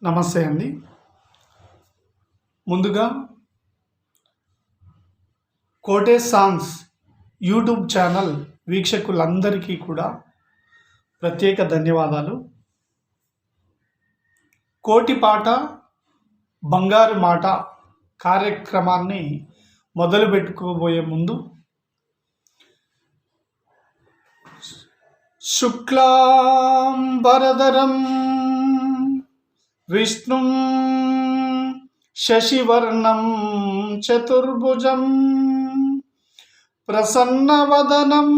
నమస్తే అండి. ముందుగా కోటే సాంగ్స్ యూట్యూబ్ ఛానల్ వీక్షకులందరికీ కూడా ప్రత్యేక ధన్యవాదాలు. కోటి పాట బంగారు మాట కార్యక్రమాన్ని మొదలుపెట్టుకోబోయే ముందు శుక్లాంబరధరం విష్ణుం శశివర్ణం చతుర్భుజం ప్రసన్నవదనం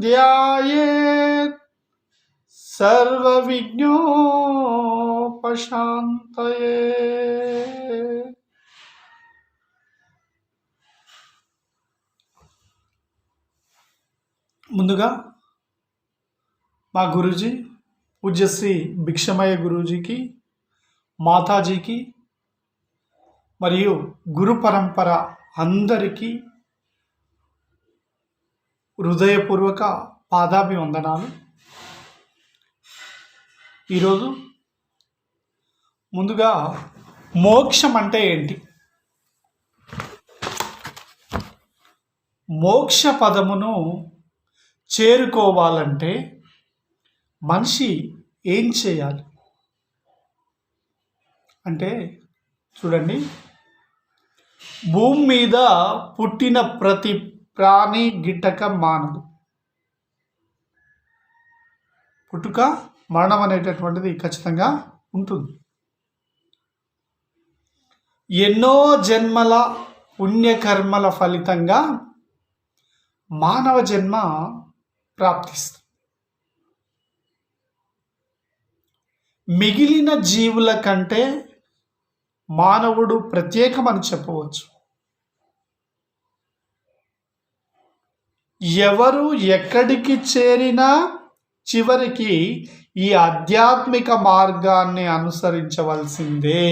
ధ్యాయేత్ సర్వవిఘ్నోపశాంతయే. ముందుగా మా గురూజీ పూజ్యశ్రీ భిక్షమయ్య గురూజీకి, మాతాజీకి మరియు గురు పరంపర అందరికీ హృదయపూర్వక పాదాభివందనాలు. ఈరోజు ముందుగా మోక్షం అంటే ఏంటి, మోక్ష పదమును చేరుకోవాలంటే మనిషి ఏం చేయాలి అంటే, చూడండి, భూమి మీద పుట్టిన ప్రతి ప్రాణి గిట్టక మానదు. పుట్టుక మరణం అనేటటువంటిది ఖచ్చితంగా ఉంటుంది. ఎన్నో జన్మల పుణ్యకర్మల ఫలితంగా మానవ జన్మ ప్రాప్తిస్తుంది. మిగిలిన జీవుల కంటే మానవుడు ప్రత్యేకమని చెప్పవచ్చు. ఎవరు ఎక్కడికి చేరినా చివరికి ఈ ఆధ్యాత్మిక మార్గాన్ని అనుసరించవలసిందే.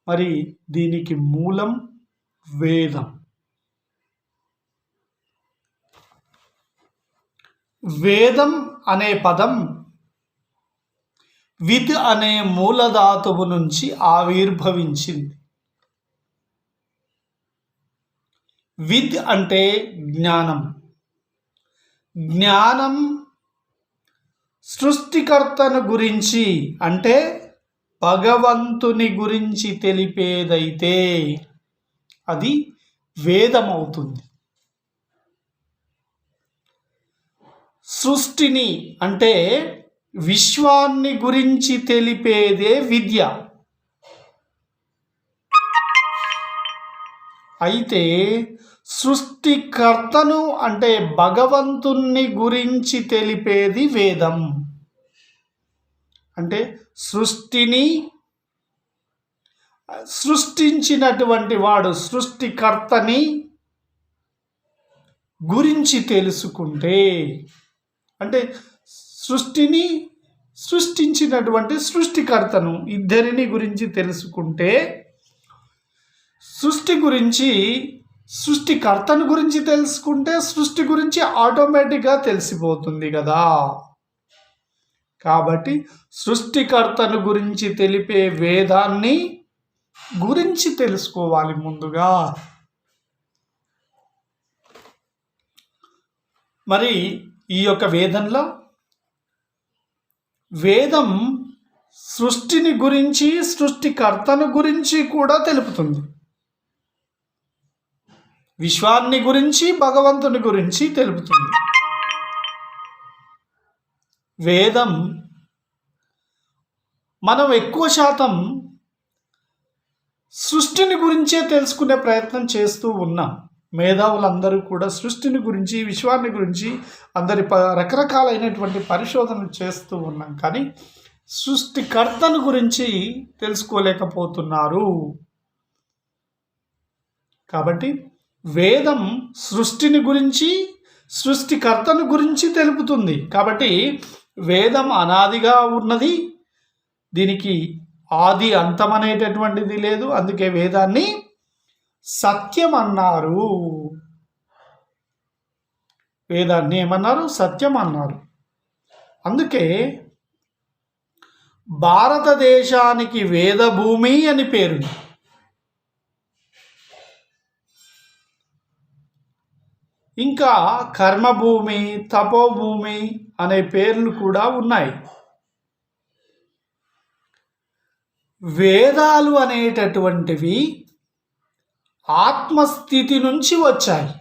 మరి దీనికి మూలం వేదం. వేదం అనే పదం విద్ అనే మూలధాతువు నుంచి ఆవిర్భవించింది. విద్ అంటే జ్ఞానం. జ్ఞానం సృష్టికర్తను గురించి అంటే భగవంతుని గురించి తెలిపేదైతే అది వేదమవుతుంది. సృష్టిని అంటే విశ్వాన్ని గురించి తెలిపేదే విద్య. అయితే సృష్టికర్తను అంటే భగవంతుణ్ణి గురించి తెలిపేది వేదం. అంటే సృష్టిని సృష్టించినటువంటి వాడు సృష్టికర్తని గురించి తెలుసుకుంటే, అంటే సృష్టిని సృష్టించినటువంటి సృష్టికర్తను ఇద్దరిని గురించి తెలుసుకుంటే, సృష్టి గురించి సృష్టికర్తను గురించి తెలుసుకుంటే సృష్టి గురించి ఆటోమేటిక్గా తెలిసిపోతుంది కదా. కాబట్టి సృష్టికర్తను గురించి తెలిపే వేదాన్ని గురించి తెలుసుకోవాలి ముందుగా. మరి ఈ యొక్క వేదంలో వేదం సృష్టిని గురించి సృష్టికర్తను గురించి కూడా తెలుపుతుంది. విశ్వాన్ని గురించి భగవంతుని గురించి తెలుపుతుంది. వేదం మనం ఎక్కువ శాతం సృష్టిని గురించే తెలుసుకునే ప్రయత్నం చేస్తూ ఉన్నాం. మేధావులందరూ కూడా సృష్టిని గురించి విశ్వాన్ని గురించి అందరి రకరకాలైనటువంటి పరిశోధనలు చేస్తూ ఉన్నాం. కానీ సృష్టికర్తను గురించి తెలుసుకోలేకపోతున్నారు. కాబట్టి వేదం సృష్టిని గురించి సృష్టికర్తను గురించి తెలుపుతుంది. కాబట్టి వేదం అనాదిగా ఉన్నది. దీనికి ఆది అంతం అనేటటువంటిది లేదు. అందుకే వేదాన్ని సత్యం అన్నారు. వేదాన్ని ఏమన్నారు? సత్యం అన్నారు. అందుకే భారతదేశానికి వేదభూమి అని పేరు. ఇంకా కర్మభూమి, తపోభూమి అనే పేర్లు కూడా ఉన్నాయి. వేదాలు అనేటటువంటివి ఆత్మస్థితి నుంచి వచ్చాయి,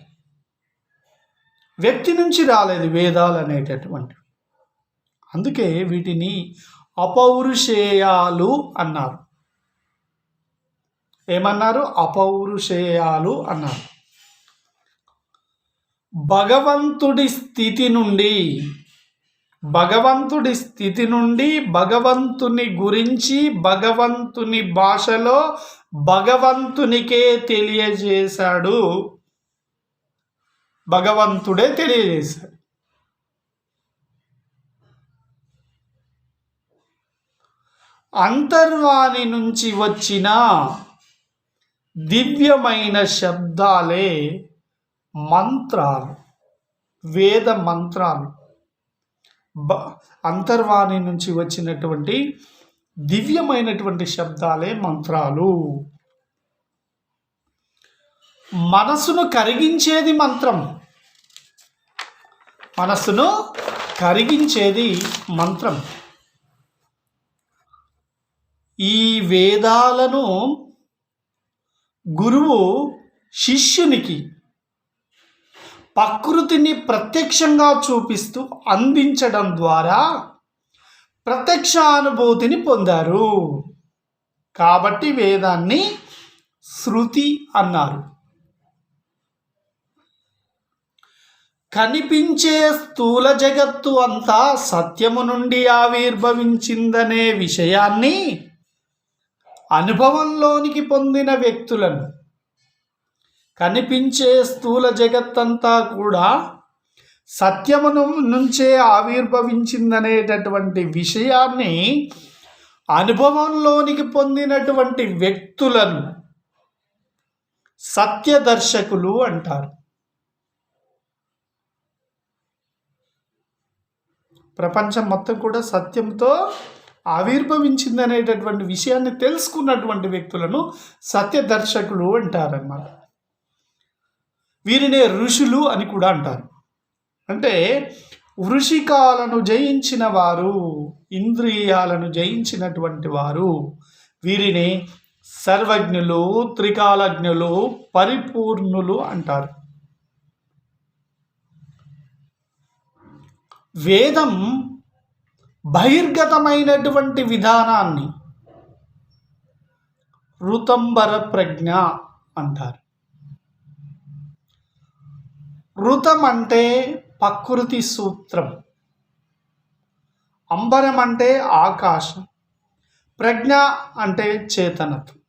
వ్యక్తి నుంచి రాలేదు వేదాలు అనేటటువంటివి. అందుకే వీటిని అపౌరుషేయాలు అన్నారు. ఏమన్నారు? అపౌరుషేయాలు అన్నారు. భగవంతుడి స్థితి నుండి భగవంతుని గురించి భగవంతుని భాషలో భగవంతునికే తెలియజేశాడు. భగవంతుడే తెలియజేశాడు. అంతర్వాణి నుంచి వచ్చిన దివ్యమైన శబ్దాలే మంత్రాలు, వేద మంత్రాలు. అంతర్వాణి నుంచి వచ్చినటువంటి దివ్యమైనటువంటి శబ్దాలే మంత్రాలు. మనసును కరిగించేది మంత్రం. మనసును కరిగించేది మంత్రం. ఈ వేదాలను గురువు శిష్యునికి ప్రకృతిని ప్రత్యక్షంగా చూపిస్తూ అందించడం ద్వారా ప్రత్యక్ష అనుభూతిని పొందారు. కాబట్టి వేదాన్ని శృతి అన్నారు. కనిపించే స్థూల జగత్తు అంతా సత్యము నుండి ఆవిర్భవించిందనే విషయాన్ని అనుభవంలోనికి పొందిన వ్యక్తులను, కనిపించే స్థూల జగత్తంతా కూడా సత్యము నుంచే ఆవిర్భవించిందనేటటువంటి విషయాన్ని అనుభవంలోనికి పొందినటువంటి వ్యక్తులను సత్యదర్శకులు అంటారు. ప్రపంచం మొత్తం కూడా సత్యంతో ఆవిర్భవించిందనేటటువంటి విషయాన్ని తెలుసుకున్నటువంటి వ్యక్తులను సత్యదర్శకులు అంటారన్నమాట. వీరినే ఋషులు అని కూడా అంటారు. అంటే వృషికాలను జయించిన వారు, ఇంద్రియాలను జయించినటువంటి వారు, వీరిని సర్వజ్ఞులు, త్రికాలజ్ఞులు, పరిపూర్ణులు అంటారు. వేదం బహిర్గతమైనటువంటి విధానాన్ని ఋతంబర ప్రజ్ఞ అంటారు. ఋతం అంటే ప్రకృతి సూత్రం, అంబరం అంటే ఆకాశం, ప్రజ్ఞ అంటే చేతనత్వం.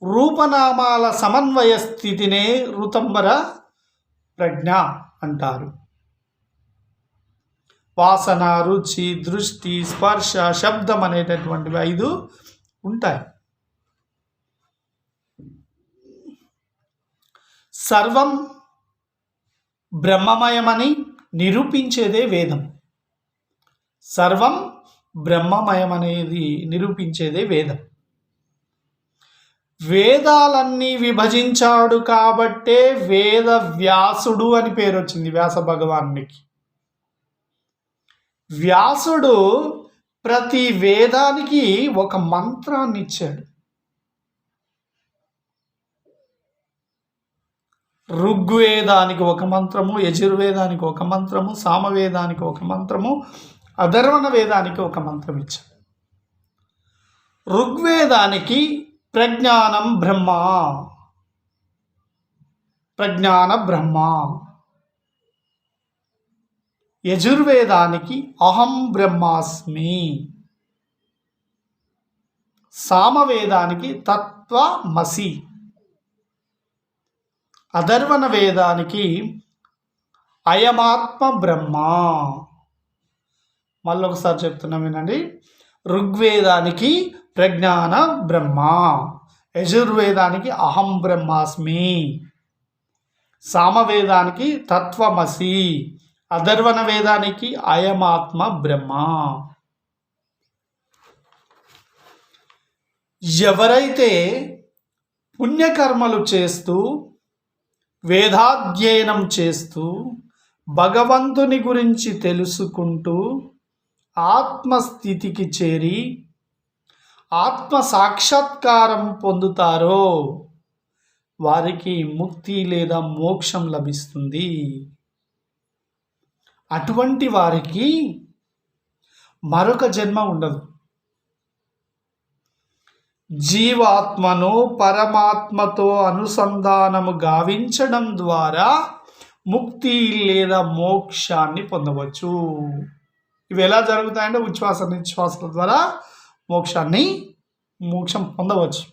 రూపనామాల సమన్వయ స్థితినే ఋతంబర ప్రజ్ఞ అంటారు. వాసన, రుచి, దృష్టి, స్పర్శ, శబ్దం అనేటటువంటివి 5 ఉంటాయి. సర్వం బ్రహ్మమయమని నిరూపించేదే వేదం. సర్వం బ్రహ్మమయమనేది నిరూపించేదే వేదం. వేదాలన్నీ విభజించాడు కాబట్టే వేద వ్యాసుడు అని పేరు వచ్చింది వ్యాస భగవానునికి. వ్యాసుడు ప్రతి వేదానికి ఒక మంత్రాన్ని ఇచ్చాడు. ఋగ్వేదానికి ఒక మంత్రము, యజుర్వేదానికి ఒక మంత్రము, సామవేదానికి ఒక మంత్రము, అధర్వణ వేదానికి ఒక మంత్రం ఇచ్చాడు. ఋగ్వేదానికి ప్రజ్ఞానం బ్రహ్మ, ప్రజ్ఞాన బ్రహ్మ. యజుర్వేదానికి అహం బ్రహ్మాస్మి. సామవేదానికి తత్వమసి. అధర్వణ వేదానికి అయమాత్మ బ్రహ్మ. మళ్ళీ ఒకసారి చెప్తున్నా వినండి. ఋగ్వేదానికి ప్రజ్ఞాన బ్రహ్మ, యజుర్వేదానికి అహం బ్రహ్మాస్మి, సామవేదానికి తత్వమసి, అధర్వణ వేదానికి అయమాత్మ బ్రహ్మ. ఎవరైతే పుణ్యకర్మలు చేస్తూ వేదాధ్యయనం చేస్తూ భగవంతుని గురించి తెలుసుకుంటూ ఆత్మస్థితికి చేరి ఆత్మ సాక్షాత్కారం పొందుతారో వారికి ముక్తి లేదా మోక్షం లభిస్తుంది. అటువంటి వారికి మరొక జన్మ ఉండదు. జీవాత్మను పరమాత్మతో అనుసంధానము గావించడం ద్వారా ముక్తి లేదా మోక్షాన్ని పొందవచ్చు. ఇవి ఎలా జరుగుతాయంటే ఉచ్ఛ్వాస నిశ్వాసాల ద్వారా మోక్షం పొందవచ్చు.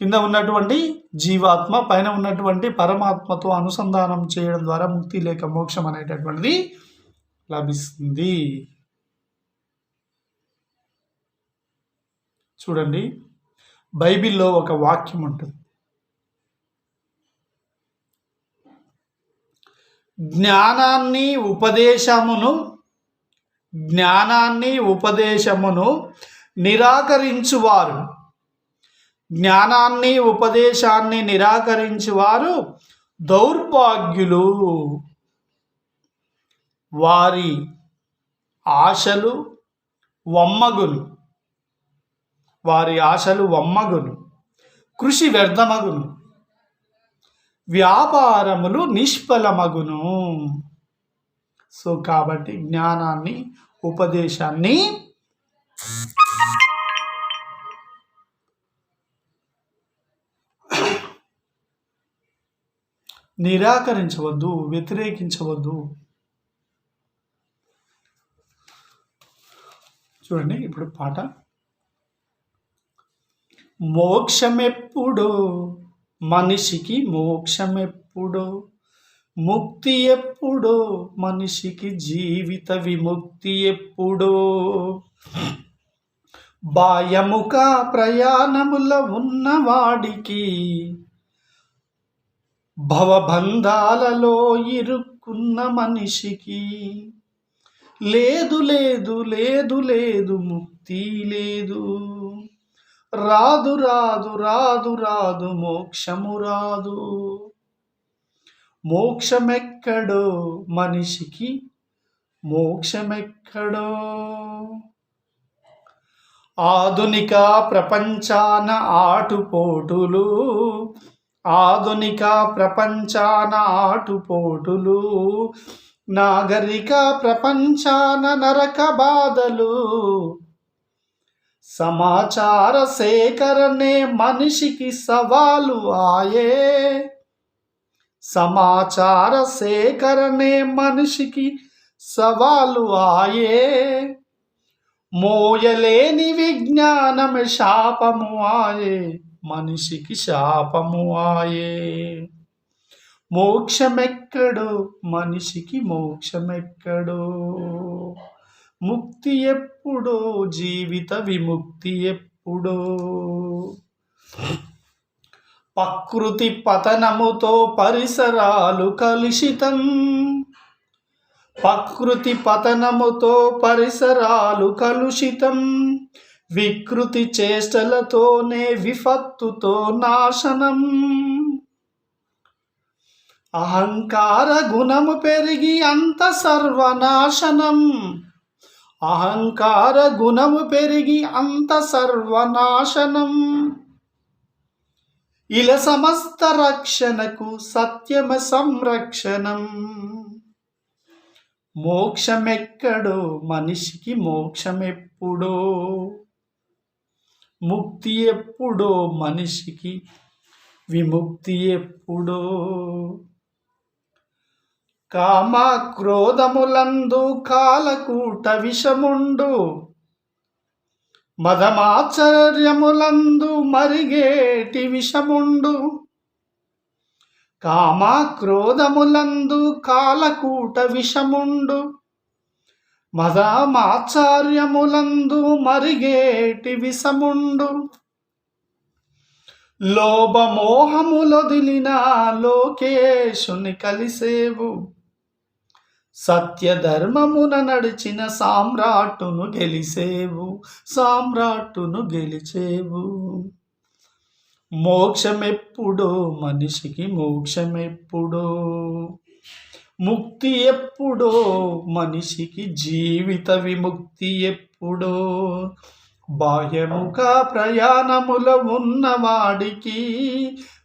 కింద ఉన్నటువంటి జీవాత్మ పైన ఉన్నటువంటి పరమాత్మతో అనుసంధానం చేయడం ద్వారా ముక్తి లేక మోక్షం అనేటటువంటిది లభిస్తుంది. చూడండి, బైబిల్లో ఒక వాక్యం ఉంటుంది, జ్ఞానాన్ని ఉపదేశమును నిరాకరించువారు ఉపదేశాన్ని నిరాకరించువారు దౌర్భాగ్యులు, వారి ఆశలు వమ్మగును, కృషి వ్యర్థమగును, వ్యాపారములు నిష్ఫలమగును. సో కాబట్టి జ్ఞానాన్ని ఉపదేశాన్ని నిరాకరించవద్దు, వ్యతిరేకించవద్దు. చూడండి ఇప్పుడు పాట. మోక్షమెప్పుడో మనిషికి మోక్షమెప్పుడో, ముక్తి ఎప్పుడో మనిషికి జీవిత విముక్తి ఎప్పుడో, బాయముఖ ప్రయాణముల ఉన్నవాడికి భవబంధాలలో ఇరుక్కున్న మనిషికి లేదు లేదు లేదు లేదు ముక్తి లేదు, రాదు రాదు రాదు రాదు మోక్షము రాదు. మోక్షమెక్కడో మనిషికి మోక్షమెక్కడో. ఆధునిక ప్రపంచాన ఆటుపోటులు, నాగరిక ప్రపంచాన నరక బాధలు, సమాచార సేకరణే మనిషికి సవాలు ఆయే, సమాచార సేకరణే మనిషికి సవాలు ఆయే, మోయలేని విజ్ఞానం శాపము ఆయే, మనిషికి శాపము ఆయే. మోక్షమెక్కడో మనిషికి మోక్షమెక్కడో, ముక్తి ఎప్పుడో జీవిత విముక్తి ఎప్పుడో. ప్రకృతి పతనముతో పరిసరాలు కలుషితం, ప్రకృతి పతనముతో పరిసరాలు కలుషితం, వికృతి చేష్టలతోనే విపత్తుతో నాశనం, అహంకార గుణము పెరిగి అంత సర్వనాశనం, అహంకార గుణము పెరిగి అంత సర్వనాశనం, ఇల సమస్త రక్షణకు సత్యమ సంరక్షణం. మోక్షమెక్కడో మనిషికి మోక్షమెప్పుడో, ముక్తి ఎప్పుడో మనిషికి విముక్తి ఎప్పుడో. కామ క్రోధములందు కాలకూట విషముండు, మదమాచర్యములందు మరిగేటి విషముండు, కామ క్రోధములందు కాలకూట విషముండు, మదమాచార్యములందు మరిగేటి విషముండు, లోభమోహములొదిలిన లోకేశుని కలిసేవు, సత్యధర్మమున నడిచిన సామ్రాట్టును గెలిచేవు. మోక్షమెప్పుడో మనిషికి మోక్షమెప్పుడో, ముక్తి ఎప్పుడో మనిషికి జీవిత విముక్తి ఎప్పుడో. బాహ్యముఖ ప్రయాణముల ఉన్నవాడికి,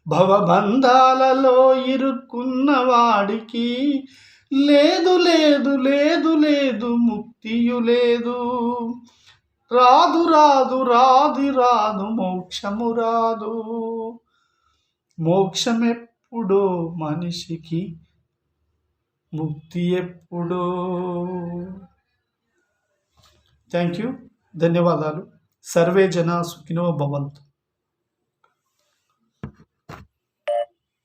భవబంధాలలో ఇరుక్కున్నవాడికి లేదు లేదు లేదు లేదు ముక్తియు లేదు. రాదు రాదు రాదు రాదు మోక్షము రాదు. మోక్షమెప్పుడో మనిషికి, ముక్తి ఎప్పుడో. థ్యాంక్ యూ, ధన్యవాదాలు. సర్వే జనా సుఖినో భవంతు.